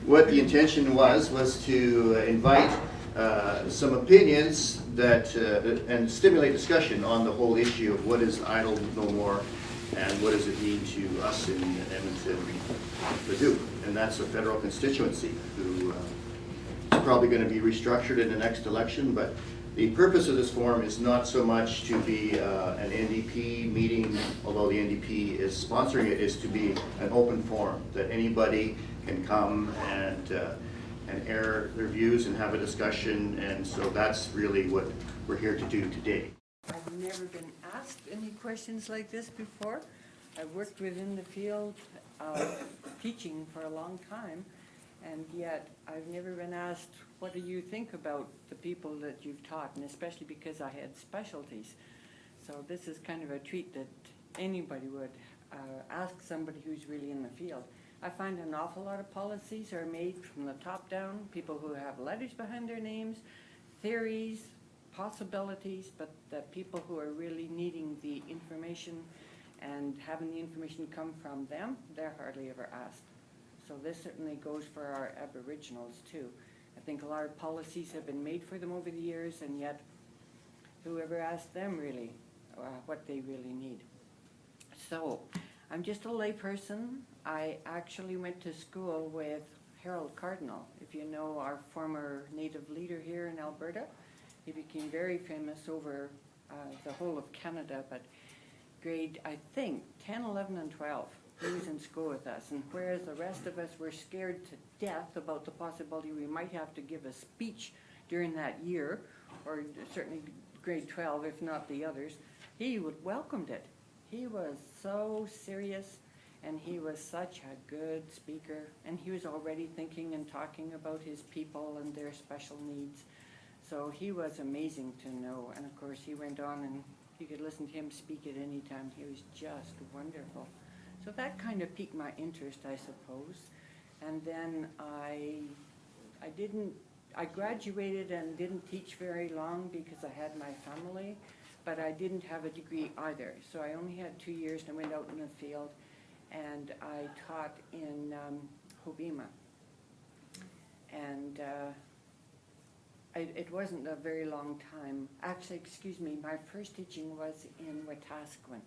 what the intention was to invite some opinions that and stimulate discussion on the whole issue of what is idle no more and what does it mean to us in Edmonton-Leduc. And that's a federal constituency who is probably going to be restructured in the next election, but the purpose of this forum is not so much to be an NDP meeting, although the NDP is sponsoring it, is to be an open forum that anybody can come and air their views and have a discussion, and so that's really what we're here to do today. I've never been asked any questions like this before. I've worked within the field of teaching for a long time, and yet I've never been asked, what do you think about the people that you've taught, and especially because I had specialties. So this is kind of a treat that anybody would ask somebody who's really in the field. I find an awful lot of policies are made from the top down, people who have letters behind their names, theories, possibilities, but the people who are really needing the information and having the information come from them, they're hardly ever asked. So this certainly goes for our Aboriginals too. I think a lot of policies have been made for them over the years, and yet whoever asked them really what they really need. So I'm just a layperson. I actually went to school with Harold Cardinal, if you know, our former Native leader here in Alberta. He became very famous over the whole of Canada, but grade, I think, 10, 11, and 12, he was in school with us. And whereas the rest of us were scared to death about the possibility we might have to give a speech during that year, or certainly grade 12, if not the others, he welcomed it. He was so serious, and he was such a good speaker, and he was already thinking and talking about his people and their special needs. So he was amazing to know, and of course he went on and you could listen to him speak at any time. He was just wonderful. So that kind of piqued my interest, I suppose. And then I graduated and didn't teach very long because I had my family, but I didn't have a degree either. So I only had 2 years and I went out in the field and I taught in Hobbema. And it wasn't a very long time. Actually, excuse me, my first teaching was in Wetaskiwin.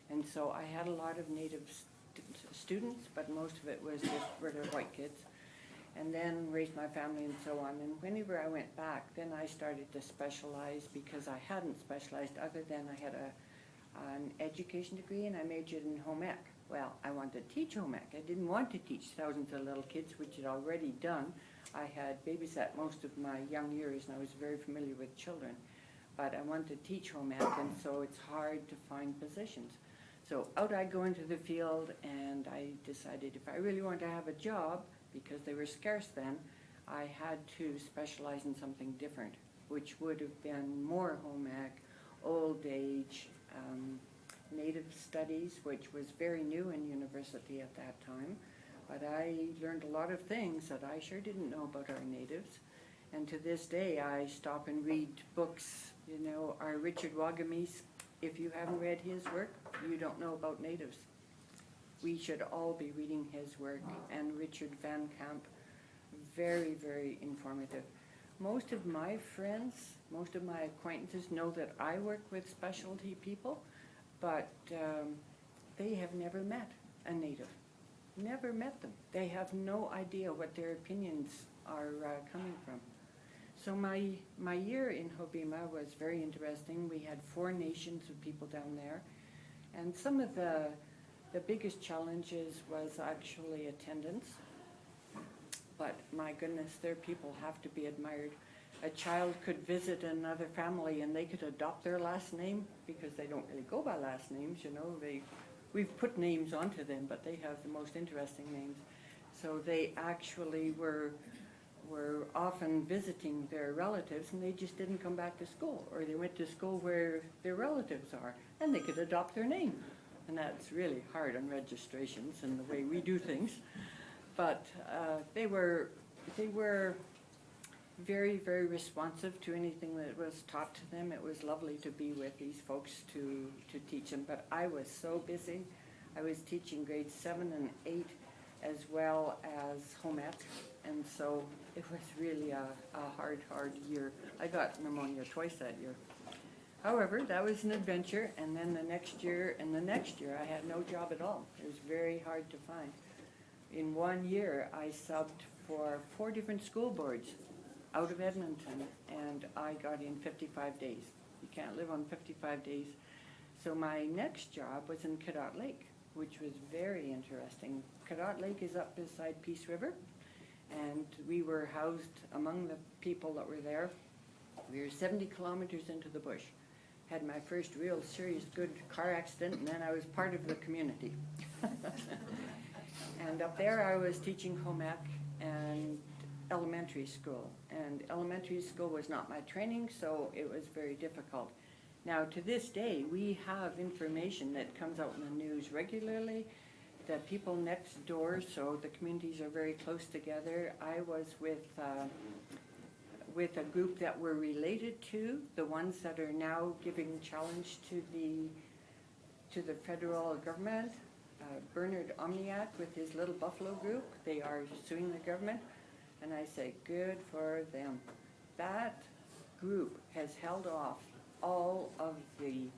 And so I had a lot of Native students, but most of it was just regular white kids. And then raised my family and so on. And whenever I went back, then I started to specialize because I hadn't specialized other than I had an education degree and I majored in home ec. Well, I wanted to teach home ec. I didn't want to teach thousands of little kids, which I'd already done. I had babysat most of my young years and I was very familiar with children. But I wanted to teach home ec, and so it's hard to find positions. So out I go into the field, and I decided if I really wanted to have a job, because they were scarce then, I had to specialize in something different, which would have been more home ec, old age, Native studies, which was very new in university at that time. But I learned a lot of things that I sure didn't know about our natives. And to this day, I stop and read books. You know, our Richard Wagamese, if you haven't read his work, you don't know about natives. We should all be reading his work. And Richard Van Camp, very, very informative. Most of my friends, most of my acquaintances know that I work with specialty people, but they have never met a native. Never met them. They have no idea what their opinions are coming from. So my year in Hobbema was very interesting. We had 4 nations of people down there, and some of the biggest challenges was actually attendance. But my goodness, their people have to be admired. A child could visit another family and they could adopt their last name because they don't really go by last names, you know. We've put names onto them, but they have the most interesting names. So they actually were often visiting their relatives, and they just didn't come back to school, or they went to school where their relatives are, and they could adopt their name. And that's really hard on registrations and the way we do things. But they were very, very responsive to anything that was taught to them. It was lovely to be with these folks to teach them, but I was so busy. I was teaching grades 7 and 8 as well as home ec. And so it was really a hard year. I got pneumonia twice that year. However, that was an adventure, and then the next year and the next year I had no job at all. It was very hard to find. In 1 year, I subbed for 4 different school boards out of Edmonton, and I got in 55 days. You can't live on 55 days. So my next job was in Cadott Lake, which was very interesting. Cadott Lake is up beside Peace River, and we were housed among the people that were there. We were 70 kilometers into the bush. Had my first real serious good car accident, and then I was part of the community. And up there I was teaching home ec and elementary school. And elementary school was not my training, so it was very difficult. Now to this day, we have information that comes out in the news regularly, the people next door, so the communities are very close together. I was with a group that were related to the ones that are now giving challenge to the federal government. Bernard Omniak with his Little Buffalo group, they are suing the government, and I say good for them. That group has held off all of the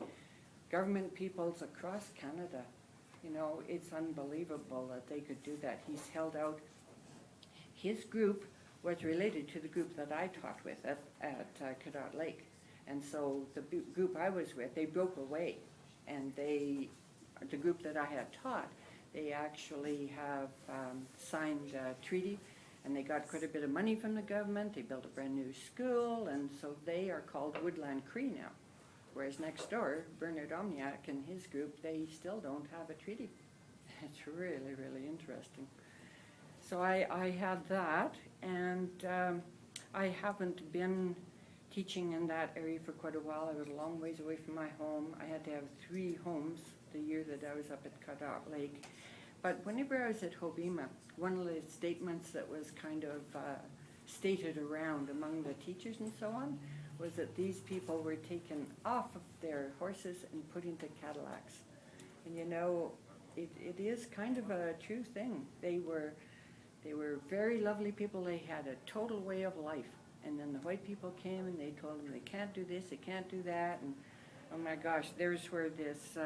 government peoples across Canada. You know, it's unbelievable that they could do that. He's held out. His group was related to the group that I taught with at Cadott Lake. And so the group I was with, they broke away. And the group that I had taught, they actually have signed a treaty, and they got quite a bit of money from the government. They built a brand new school, and so they are called Woodland Cree now. Whereas next door, Bernard Omniak and his group, they still don't have a treaty. It's really, really interesting. So I had that, and I haven't been teaching in that area for quite a while. I was a long ways away from my home. I had to have 3 homes the year that I was up at Cadott Lake. But whenever I was at Hobima, one of the statements that was kind of stated around among the teachers and so on was that these people were taken off of their horses and put into Cadillacs. And you know, it is kind of a true thing. They were very lovely people. They had a total way of life. And then the white people came and they told them they can't do this, they can't do that. And oh my gosh, there's where this,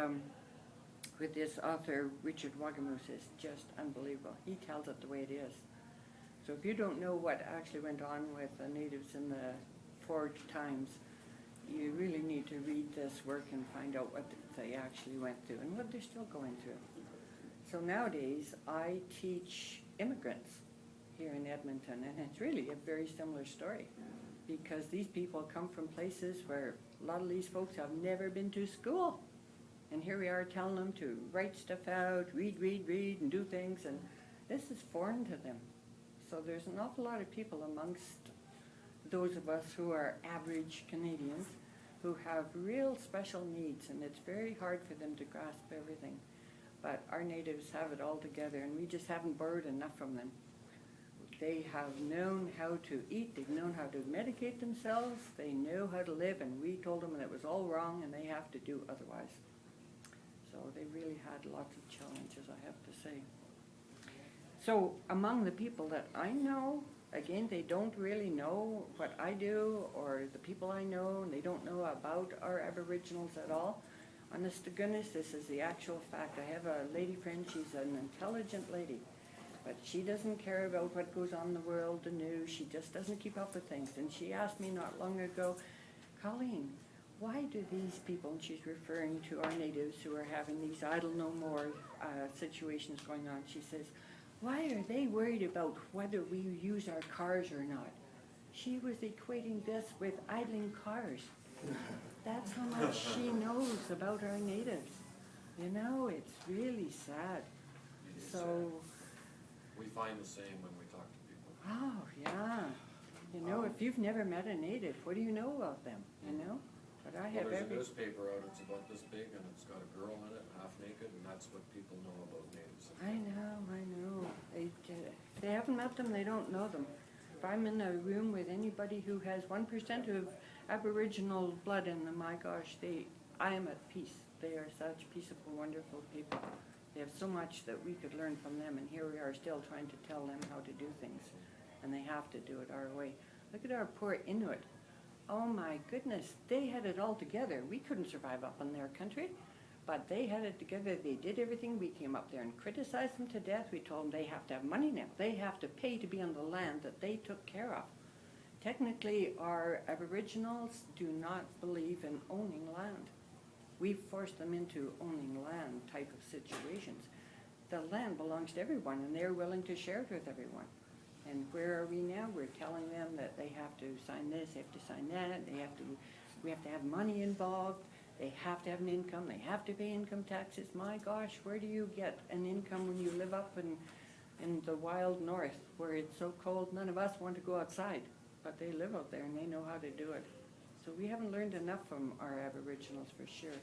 with this author, Richard Wagamoose, is just unbelievable. He tells it the way it is. So if you don't know what actually went on with the natives in the 4 times, you really need to read this work and find out what they actually went through and what they're still going through. So nowadays, I teach immigrants here in Edmonton, and it's really a very similar story, because these people come from places where a lot of these folks have never been to school. And here we are telling them to write stuff out, read, and do things, and this is foreign to them. So there's an awful lot of people amongst those of us who are average Canadians who have real special needs, and it's very hard for them to grasp everything. But our natives have it all together, and we just haven't borrowed enough from them. They have known how to eat, they've known how to medicate themselves, they know how to live, and we told them that it was all wrong and they have to do otherwise. So they really had lots of challenges, I have to say. So among the people that I know, again, they don't really know what I do or the people I know, and they don't know about our Aboriginals at all. Honest to goodness, this is the actual fact. I have a lady friend, she's an intelligent lady, but she doesn't care about what goes on in the world, the news. She just doesn't keep up with things. And she asked me not long ago, Colleen, why do these people, and she's referring to our natives who are having these idle no more situations going on, she says, why are they worried about whether we use our cars or not? She was equating this with idling cars. That's how much she knows about our natives. You know, it's really sad. So, we find the same when we talk to people. oh, yeah. You know, if you've never met a native, what do you know about them, you know? But I have Well, there's a every... newspaper out, it's about this big, and it's got a girl in it, half naked, and that's what people know about natives. I know. If they haven't met them, they don't know them. If I'm in a room with anybody who has 1% of Aboriginal blood in them, my gosh, I am at peace. They are such peaceable, wonderful people. They have so much that we could learn from them, and here we are still trying to tell them how to do things, and they have to do it our way. Look at our poor Inuit. Oh my goodness, they had it all together. We couldn't survive up in their country, but they had it together. They did everything. We came up there and criticized them to death. We told them they have to have money now. They have to pay to be on the land that they took care of. Technically, our Aboriginals do not believe in owning land. We've forced them into owning land type of situations. The land belongs to everyone, and they're willing to share it with everyone. And where are we now? We're telling them that they have to sign this, they have to sign that, we have to have money involved, they have to have an income, they have to pay income taxes. My gosh, where do you get an income when you live up in the wild north where it's so cold none of us want to go outside, but they live out there and they know how to do it. So we haven't learned enough from our Aboriginals for sure.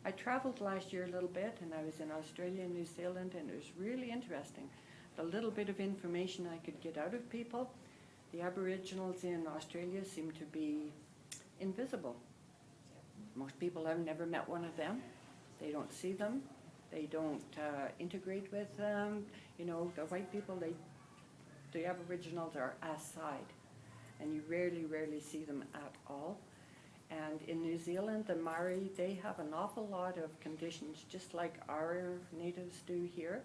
I traveled last year a little bit, and I was in Australia and New Zealand, and it was really interesting. The little bit of information I could get out of people. The Aboriginals in Australia seem to be invisible. Most people have never met one of them. They don't see them. They don't integrate with them. You know, the white people, the Aboriginals are aside, and you rarely see them at all. And in New Zealand, the Maori, they have an awful lot of conditions, just like our natives do here.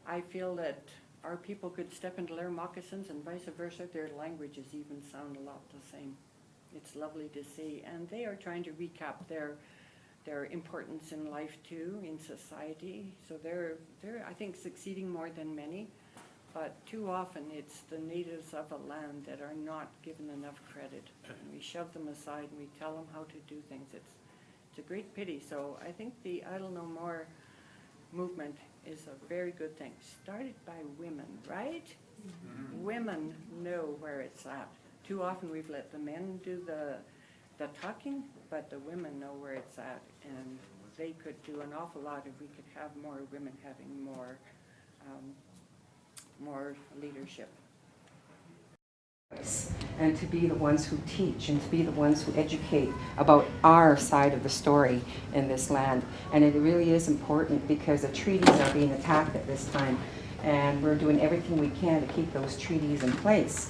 I feel that our people could step into their moccasins and vice versa. Their languages even sound a lot the same. It's lovely to see. And they are trying to recap their importance in life too, in society. So they're I think, succeeding more than many. But too often it's the natives of a land that are not given enough credit. And we shove them aside and we tell them how to do things. It's a great pity. So I think the Idle No More movement is a very good thing. Started by women, right? Mm-hmm. Women know where it's at. Too often we've let the men do the talking, but the women know where it's at, and they could do an awful lot if we could have more women having more leadership. And to be the ones who teach and to be the ones who educate about our side of the story in this land. And it really is important because the treaties are being attacked at this time, and we're doing everything we can to keep those treaties in place.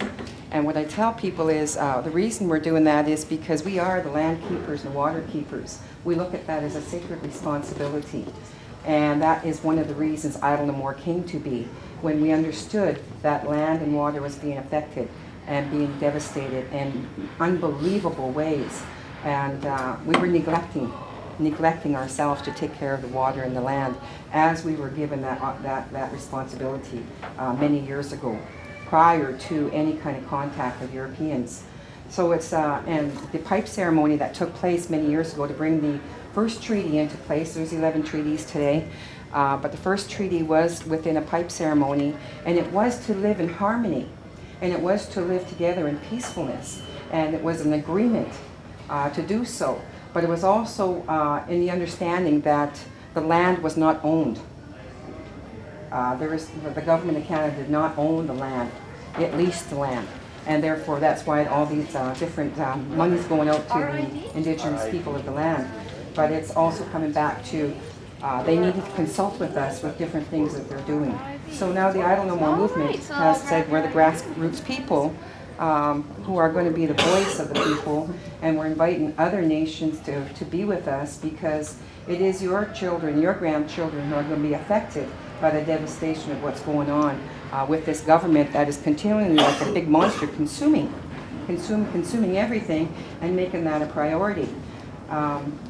And what I tell people is the reason we're doing that is because we are the land keepers and water keepers. We look at that as a sacred responsibility. And that is one of the reasons Idle No More came to be, when we understood that land and water was being affected and being devastated in unbelievable ways. And we were neglecting ourselves to take care of the water and the land as we were given that responsibility many years ago, prior to any kind of contact with Europeans. So it's, and the pipe ceremony that took place many years ago to bring the first treaty into place, there's 11 treaties today, but the first treaty was within a pipe ceremony, and it was to live in harmony, and it was to live together in peacefulness, and it was an agreement to do so. But it was also in the understanding that the land was not owned. The government of Canada did not own the land, it leased the land. And therefore that's why all these different monies going out to the Indigenous people of the land. But it's also coming back to they needed to consult with us with different things that they're doing. So now the Idle No More movement has said we're the grassroots people who are going to be the voice of the people, and we're inviting other nations to be with us, because it is your children, your grandchildren, who are going to be affected by the devastation of what's going on with this government that is continually like a big monster consuming everything and making that a priority.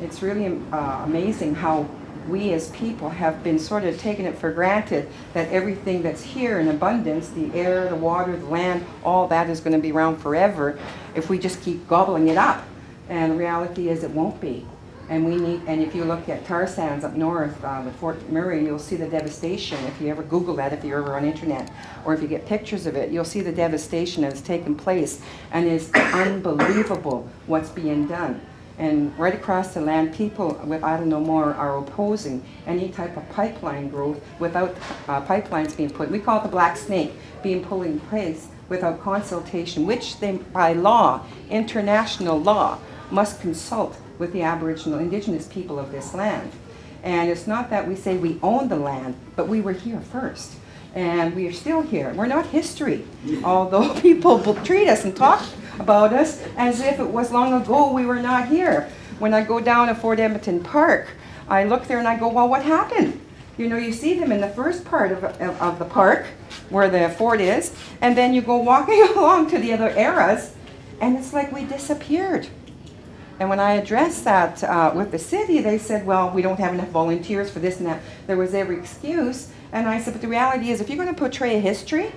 It's really amazing how we as people have been sort of taking it for granted that everything that's here in abundance, the air, the water, the land, all that is going to be around forever if we just keep gobbling it up. And the reality is it won't be. And if you look at tar sands up north with Fort McMurray, you'll see the devastation. If you ever Google that, if you're ever on internet, or if you get pictures of it, you'll see the devastation that has taken place, and it's unbelievable what's being done. And right across the land, people with Idle No More are opposing any type of pipeline growth without pipelines being put, we call it the black snake, being put in place without consultation, which they, by law, international law, must consult with the Aboriginal Indigenous people of this land. And it's not that we say we own the land, but we were here first. And we are still here. We're not history, although people treat us and talk about us as if it was long ago we were not here. When I go down to Fort Edmonton Park, I look there and I go, well, what happened? You know, you see them in the first part of the park, where the fort is, and then you go walking along to the other eras, and it's like we disappeared. And when I addressed that with the city, they said, well, we don't have enough volunteers for this and that. There was every excuse. And I said, but the reality is, if you're going to portray a history,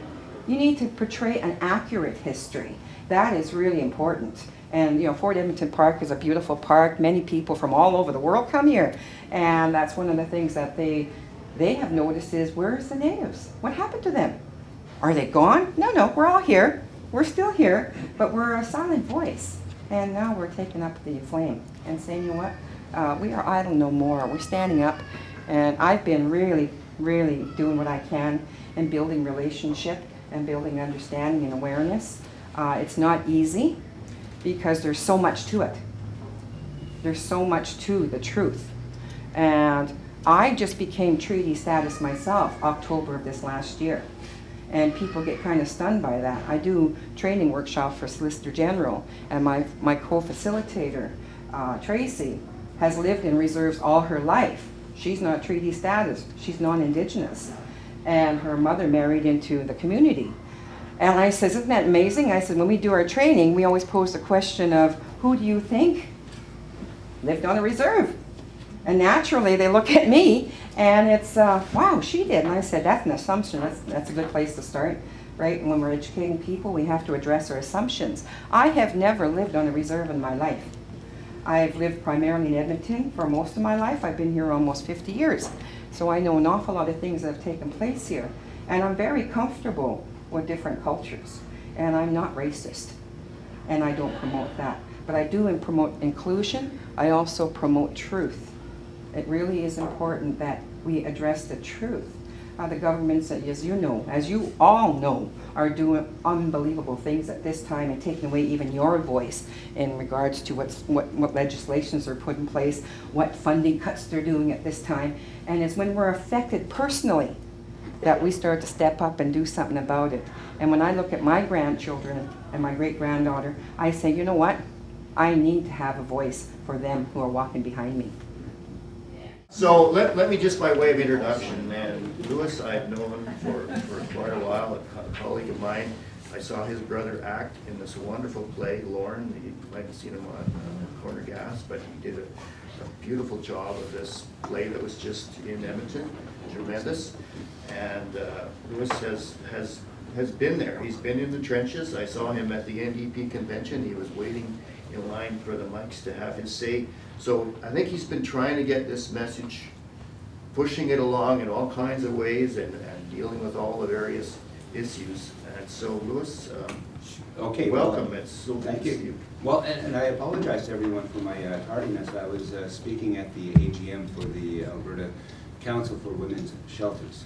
you need to portray an accurate history. That is really important. And, you know, Fort Edmonton Park is a beautiful park. Many people from all over the world come here. And that's one of the things that they have noticed is, where's the natives? What happened to them? Are they gone? No, we're all here. We're still here, but we're a silent voice. And now we're taking up the flame and saying, you know what, we are idle no more. We're standing up, and I've been really doing what I can and building relationship and building understanding and awareness. It's not easy because there's so much to it. There's so much to the truth. And I just became treaty status myself October of this last year. And people get kind of stunned by that. I do training workshops for Solicitor General, and my co-facilitator, Tracy, has lived in reserves all her life. She's not treaty status, she's non-Indigenous. And her mother married into the community. And I said, isn't that amazing? I said, when we do our training, we always pose the question of, who do you think lived on a reserve? And naturally, they look at me, and it's, wow, she did. And I said, that's an assumption. That's a good place to start, right? And when we're educating people, we have to address our assumptions. I have never lived on a reserve in my life. I've lived primarily in Edmonton for most of my life. I've been here almost 50 years. So I know an awful lot of things that have taken place here. And I'm very comfortable with different cultures. And I'm not racist. And I don't promote that. But I do promote inclusion. I also promote truth. It really is important that we address the truth. The governments, as you all know, are doing unbelievable things at this time and taking away even your voice in regards to what legislations are put in place, what funding cuts they're doing at this time. And it's when we're affected personally that we start to step up and do something about it. And when I look at my grandchildren and my great-granddaughter, I say, you know what? I need to have a voice for them who are walking behind me. So let me just, by way of introduction, and Louis I've known for quite a while, a colleague of mine. I saw his brother act in this wonderful play, Lorne. You might have seen him on Corner Gas, but he did a beautiful job of this play that was just in Edmonton, tremendous. And Louis has been there. He's been in the trenches. I saw him at the NDP convention. He was waiting in line for the mics to have his say. So I think he's been trying to get this message, pushing it along in all kinds of ways and dealing with all the various issues. And so, Louis, okay, welcome. Well, it's so good thank to you. see you. Well, and I apologize to everyone for my tardiness. I was speaking at the AGM for the Alberta Council for Women's Shelters.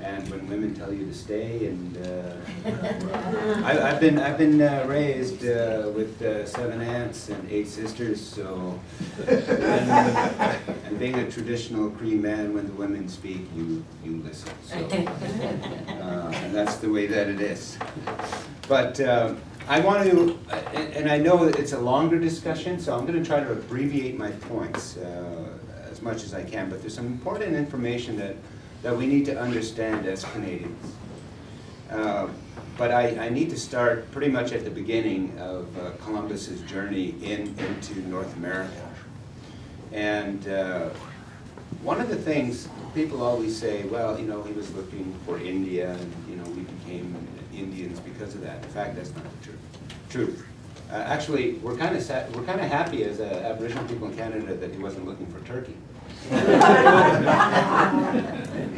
And when women tell you to stay, and I've been raised with 7 aunts and 8 sisters, so and being a traditional Cree man, when the women speak, you listen. So, and that's the way that it is. But I want to, and I know it's a longer discussion, so I'm going to try to abbreviate my points as much as I can. But there's some important information that we need to understand as Canadians. But I need to start pretty much at the beginning of Columbus's journey into North America. And one of the things people always say, well, you know, he was looking for India, and you know, we became Indians because of that. In fact, that's not the truth. Actually, we're kind of happy as Aboriginal people in Canada that he wasn't looking for Turkey.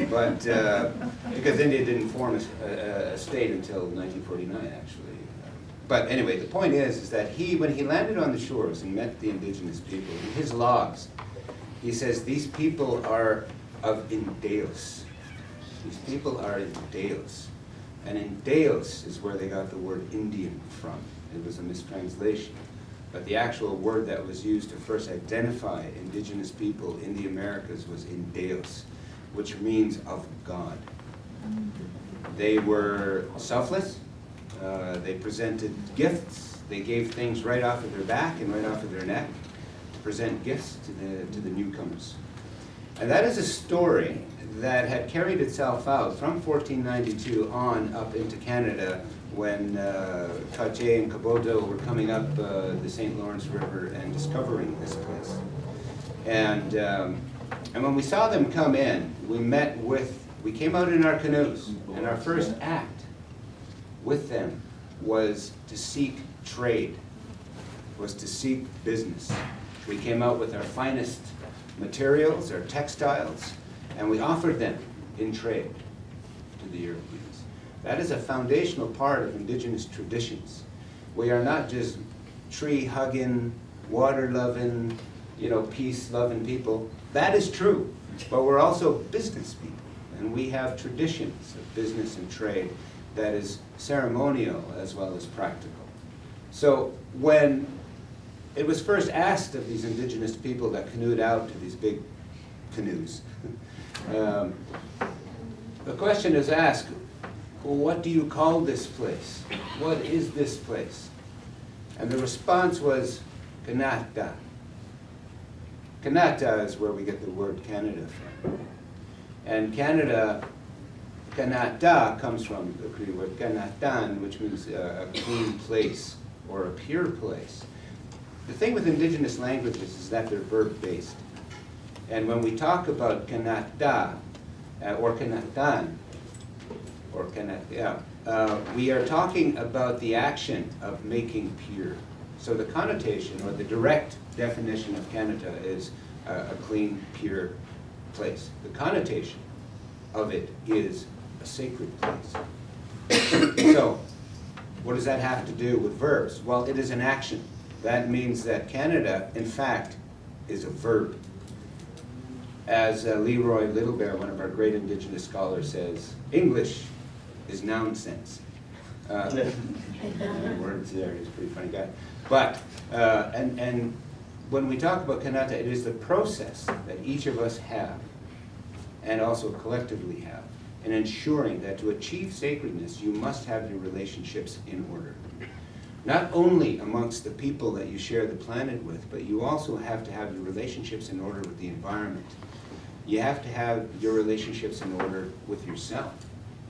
But because India didn't form a state until 1949, actually. But anyway, the point is that when he landed on the shores and met the indigenous people, in his logs, he says these people are of Indeos. These people are Indeos. And Indeos is where they got the word Indian from. It was a mistranslation. but the actual word that was used to first identify indigenous people in the Americas was in Deus, which means of God. They were selfless, they presented gifts, they gave things right off of their back and right off of their neck to present gifts to the newcomers. And that is a story that had carried itself out from 1492 on up into Canada when Cartier and Caboto were coming up the St. Lawrence River and discovering this place. And when we saw them come in, we came out in our canoes, and our first act with them was to seek trade, was to seek business. We came out with our finest materials, our textiles, and we offered them in trade to the Europeans. That is a foundational part of indigenous traditions. We are not just tree-hugging, water-loving, peace-loving people. That is true, but we're also business people, and we have traditions of business and trade that is ceremonial as well as practical. So when it was first asked of these indigenous people that canoed out to these big canoes, the question is asked, well, what do you call this place? What is this place? And the response was, Kanata. Kanata is where we get the word Canada from. And Canada, Kanata, comes from the Cree word Kanatan, which means a clean place or a pure place. The thing with indigenous languages is that they're verb-based. And when we talk about Kanata, or Kanatan, or Kanata, we are talking about the action of making pure. So the connotation, or the direct definition of Canada is a clean, pure place. The connotation of it is a sacred place. So, what does that have to do with verbs? Well, it is an action. That means that Canada, in fact, is a verb. As Leroy Littlebear, one of our great indigenous scholars, says, English is noun sense. Words there, he's a pretty funny guy. But, and when we talk about Kanata, it is the process that each of us have, and also collectively have, in ensuring that to achieve sacredness, you must have your relationships in order. Not only amongst the people that you share the planet with, but you also have to have your relationships in order with the environment. You have to have your relationships in order with yourself,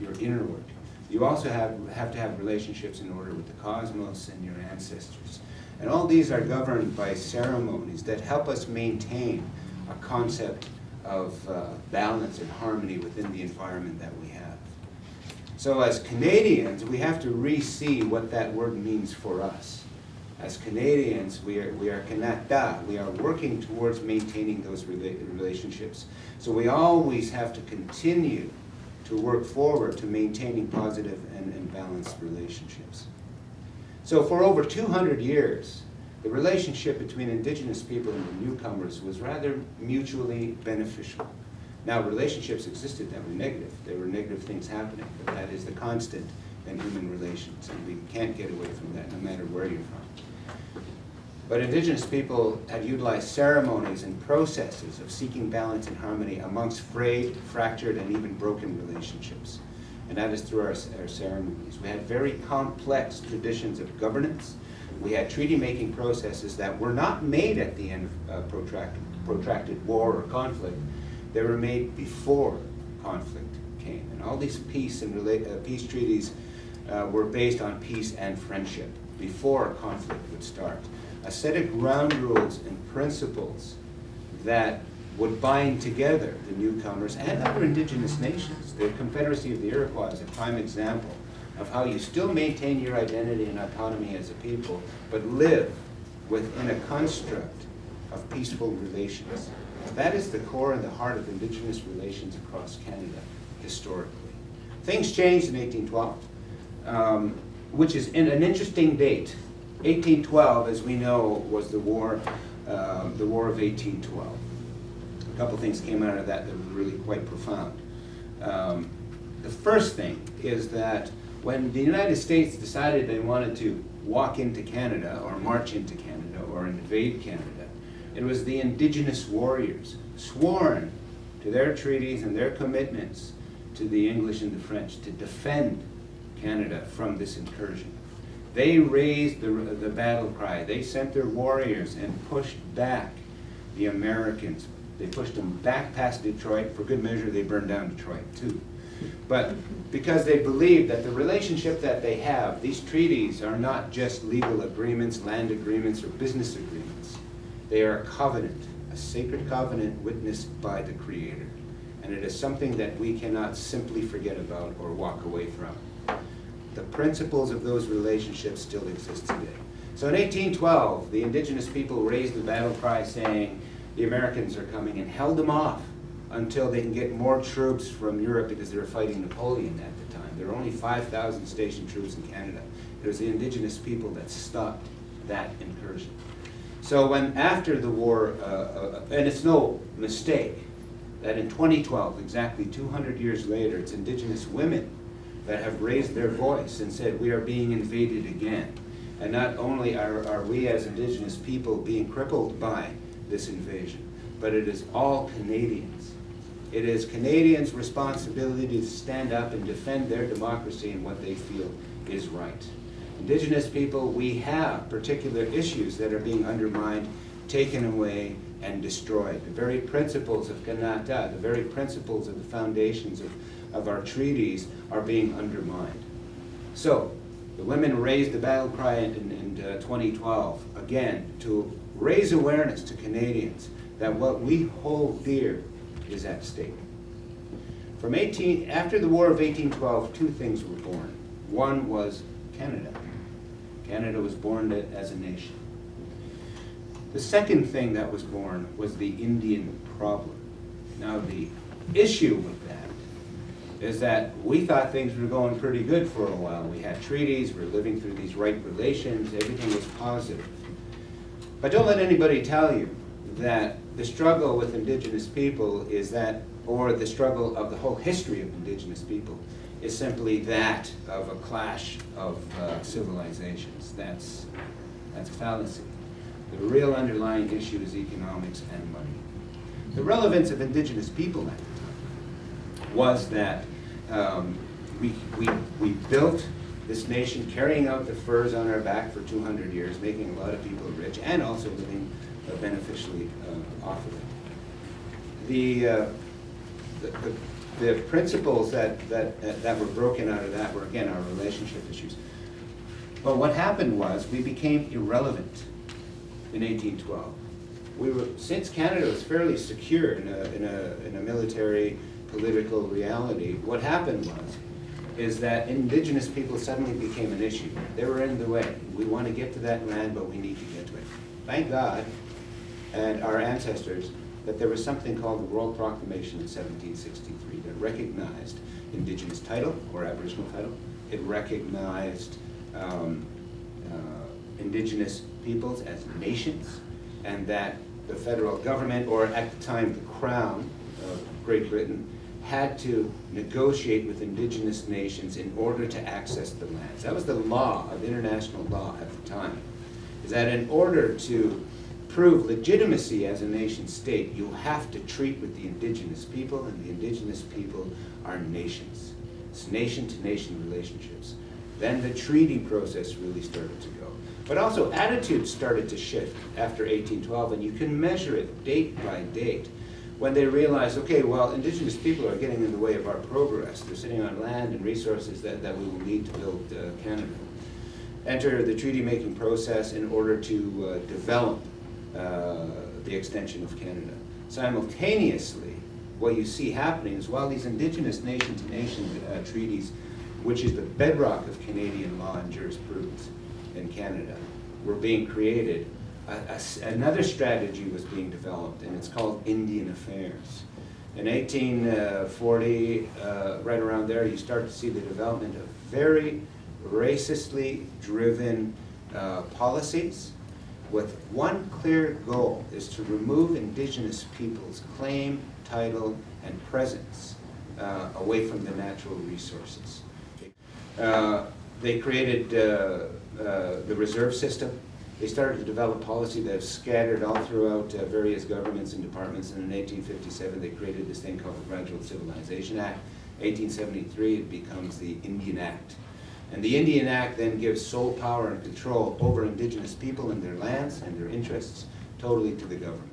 your inner work. You also have to have relationships in order with the cosmos and your ancestors. And all these are governed by ceremonies that help us maintain a concept of balance and harmony within the environment that we have. So as Canadians, we have to re-see what that word means for us. As Canadians, we are Kanata. We are working towards maintaining those relationships. So we always have to continue to work forward to maintaining positive and balanced relationships. So for over 200 years, the relationship between indigenous people and the newcomers was rather mutually beneficial. Now, relationships existed that were negative. There were negative things happening, but that is the constant in human relations, and we can't get away from that no matter where you're from. But indigenous people had utilized ceremonies and processes of seeking balance and harmony amongst frayed, fractured, and even broken relationships. And that is through our ceremonies. We had very complex traditions of governance. We had treaty-making processes that were not made at the end of protracted war or conflict. They were made before conflict came. And all these peace treaties were based on peace and friendship before conflict would start. A set of ground rules and principles that would bind together the newcomers and other indigenous nations. The Confederacy of the Iroquois is a prime example of how you still maintain your identity and autonomy as a people, but live within a construct of peaceful relations. That is the core and the heart of indigenous relations across Canada, historically. Things changed in 1812, which is an interesting date. 1812, as we know, was the War of 1812. A couple things came out of that that were really quite profound. The first thing is that When the United States decided they wanted to walk into Canada, or march into Canada, or invade Canada, it was the Indigenous warriors, sworn to their treaties and their commitments to the English and the French to defend Canada from this incursion. They raised the battle cry. They sent their warriors and pushed back the Americans. They pushed them back past Detroit. For good measure, they burned down Detroit too. But because they believed that the relationship that they have, these treaties are not just legal agreements, land agreements, or business agreements. They are a covenant, a sacred covenant witnessed by the Creator. And it is something that we cannot simply forget about or walk away from. The principles of those relationships still exist today. So in 1812, the Indigenous people raised the battle cry saying the Americans are coming, and held them off until they can get more troops from Europe, because they were fighting Napoleon at the time. There were only 5,000 stationed troops in Canada. It was the Indigenous people that stopped that incursion. So when after the war, and it's no mistake that in 2012, exactly 200 years later, it's Indigenous women that have raised their voice and said, we are being invaded again. And not only are we as Indigenous people being crippled by this invasion, but it is all Canadians. It is Canadians' responsibility to stand up and defend their democracy and what they feel is right. Indigenous people, we have particular issues that are being undermined, taken away, and destroyed. The very principles of Kanata, the very principles of the foundations of our treaties are being undermined. So, the women raised the battle cry in 2012, again, to raise awareness to Canadians that what we hold dear is at stake. After the War of 1812, two things were born. One was Canada. Canada was born as a nation. The second thing that was born was the Indian problem. Now the issue with that is that we thought things were going pretty good for a while. We had treaties, we were living through these right relations, everything was positive. But don't let anybody tell you that the struggle with Indigenous people is that, or the struggle of the whole history of Indigenous people, is simply that of a clash of civilizations. That's a fallacy. The real underlying issue is economics and money. The relevance of Indigenous people at the time was that we built this nation carrying out the furs on our back for 200 years, making a lot of people rich and also living beneficially off of it. The principles that were broken out of that were, again, our relationship issues. But what happened was we became irrelevant in 1812. Since Canada was fairly secure in a military political reality, what happened is that Indigenous people suddenly became an issue. They were in the way. We want to get to that land, but we need to get to it. Thank God, and our ancestors, that there was something called the World Proclamation in 1763 that recognized Indigenous title, or Aboriginal title. It recognized Indigenous peoples as nations, and that the federal government, or at the time the Crown of Great Britain, had to negotiate with Indigenous nations in order to access the lands. That was the law of international law at the time, is that in order to prove legitimacy as a nation state, you have to treat with the Indigenous people, and the Indigenous people are nations. It's nation-to-nation relationships. Then the treaty process really started to go. But also attitudes started to shift after 1812, and you can measure it date by date. When they realized, okay, well, Indigenous people are getting in the way of our progress. They're sitting on land and resources that we will need to build Canada. Enter the treaty-making process in order to develop the extension of Canada. Simultaneously, what you see happening is while these Indigenous nation-to-nation treaties, which is the bedrock of Canadian law and jurisprudence in Canada, were being created, another strategy was being developed, and it's called Indian Affairs. In 1840, right around there, you start to see the development of very racistly driven policies with one clear goal, is to remove Indigenous people's claim, title, and presence away from the natural resources. They created the reserve system. They started to develop policy that has scattered all throughout various governments and departments. And in 1857, they created this thing called the Gradual Civilization Act. 1873, it becomes the Indian Act. And the Indian Act then gives sole power and control over Indigenous people and their lands and their interests totally to the government.